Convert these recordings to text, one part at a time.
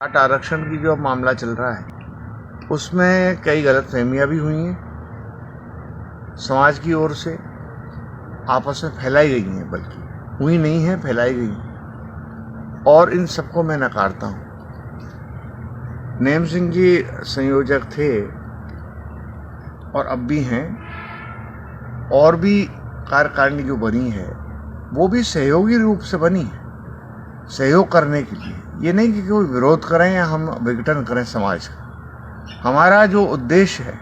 जाट आरक्षण की जो मामला चल रहा है उसमें कई गलतफहमियां भी हुई हैं, समाज की ओर से आपस में फैलाई गई हैं, बल्कि हुई नहीं है, फैलाई गई हैं, और इन सबको मैं नकारता हूं। नेम सिंह जी संयोजक थे और अब भी हैं, और भी कार्यकारिणी जो बनी है वो भी सहयोगी रूप से बनी है, सहयोग करने के लिए। ये नहीं कि कोई विरोध करें या हम विघटन करें समाज का। हमारा जो उद्देश्य है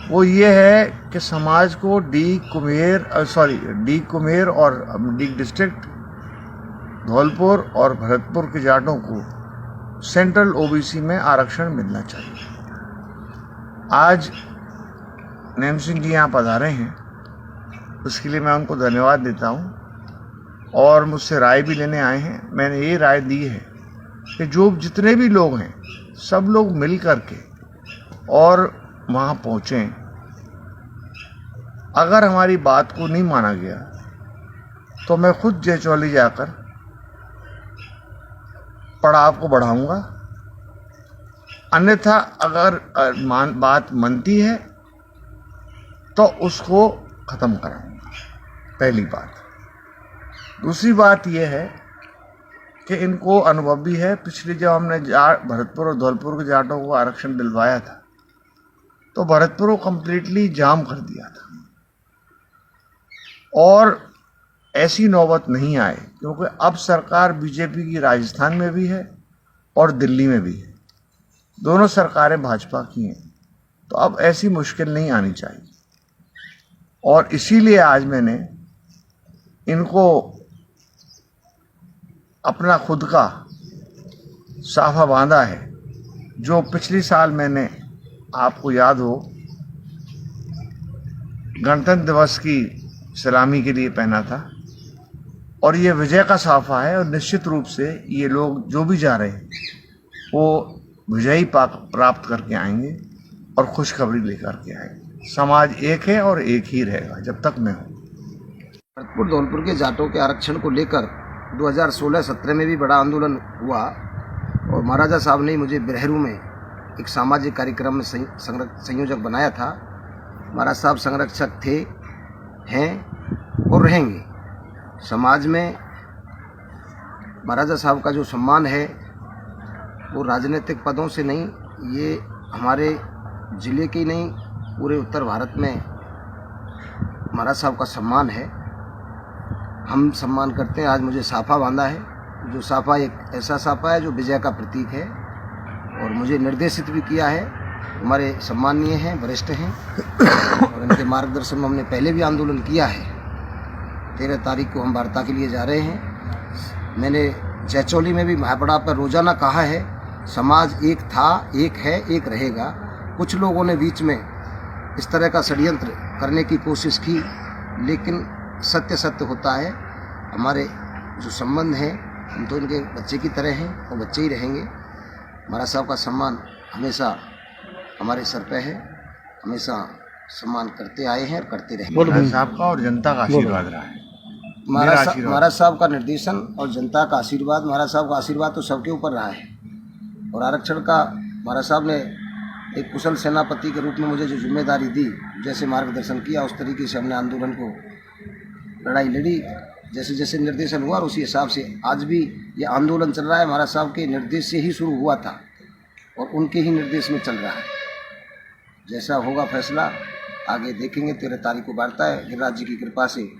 वो ये है कि समाज को डी कुमेर और डी डिस्ट्रिक्ट धौलपुर और भरतपुर के जाटों को सेंट्रल ओबीसी में आरक्षण मिलना चाहिए। आज नेम सिंह जी यहाँ पधारे हैं, उसके लिए मैं उनको धन्यवाद देता हूँ, और मुझसे राय भी लेने आए हैं। मैंने ये राय दी है कि जो जितने भी लोग हैं सब लोग मिल करके और वहाँ पहुँचें। अगर हमारी बात को नहीं माना गया तो मैं खुद जयचौली जाकर पड़ाव को बढ़ाऊंगा, अन्यथा अगर बात मनती है तो उसको ख़त्म कराऊंगा। पहली बात। दूसरी बात यह है कि इनको अनुभव भी है। पिछले जब हमने भरतपुर और धौलपुर के जाटों को आरक्षण दिलवाया था तो भरतपुर को कम्प्लीटली जाम कर दिया था, और ऐसी नौबत नहीं आए, क्योंकि अब सरकार बीजेपी की राजस्थान में भी है और दिल्ली में भी है। दोनों सरकारें भाजपा की हैं, तो अब ऐसी मुश्किल नहीं आनी चाहिए। और इसीलिए आज मैंने इनको अपना खुद का साफा बांधा है, जो पिछले साल मैंने, आपको याद हो, गणतंत्र दिवस की सलामी के लिए पहना था, और ये विजय का साफा है। और निश्चित रूप से ये लोग जो भी जा रहे हैं वो विजयी प्राप्त करके आएंगे और खुशखबरी लेकर के आएंगे। समाज एक है और एक ही रहेगा जब तक मैं हूँ। भरतपुर धौलपुर के जाटों के आरक्षण को लेकर 2016-17 में भी बड़ा आंदोलन हुआ, और महाराजा साहब ने मुझे बिरहरू में एक सामाजिक कार्यक्रम में संयोजक बनाया था। महाराज साहब संरक्षक थे, हैं और रहेंगे। समाज में महाराजा साहब का जो सम्मान है वो राजनीतिक पदों से नहीं, ये हमारे ज़िले के ही नहीं, पूरे उत्तर भारत में महाराज साहब का सम्मान है। हम सम्मान करते हैं। आज मुझे साफा बांधा है, जो साफा एक ऐसा साफा है जो विजय का प्रतीक है, और मुझे निर्देशित भी किया है। हमारे सम्मानीय हैं, वरिष्ठ हैं, और इनके मार्गदर्शन में हमने पहले भी आंदोलन किया है। 13 तारीख को हम वार्ता के लिए जा रहे हैं। मैंने जयचौली में भी महापड़ा पर रोजाना कहा है, समाज एक था, एक है, एक रहेगा। कुछ लोगों ने बीच में इस तरह का षड्यंत्र करने की कोशिश की, लेकिन सत्य सत्य होता है। हमारे जो संबंध हैं हम तो इनके बच्चे की तरह हैं और बच्चे ही रहेंगे। महाराज साहब का सम्मान हमेशा हमारे सर पे है, हमेशा सम्मान करते आए हैं और करते रहेंगे। महाराज साहब का और जनता का आशीर्वाद रहा है। महाराज साहब का निर्देशन और जनता का आशीर्वाद, महाराज साहब का आशीर्वाद तो सबके ऊपर रहा है। और आरक्षण का महाराज साहब ने एक कुशल सेनापति के रूप में मुझे जो जिम्मेदारी दी, जैसे मार्गदर्शन किया, उस तरीके से हमने आंदोलन को लड़ाई लड़ी, जैसे जैसे निर्देशन हुआ, और उसी हिसाब से आज भी ये आंदोलन चल रहा है। महाराज साहब के निर्देश से ही शुरू हुआ था और उनके ही निर्देश में चल रहा है। जैसा होगा फैसला आगे देखेंगे। 13 तारीख को वार्ता है, गिरिराज जी की कृपा से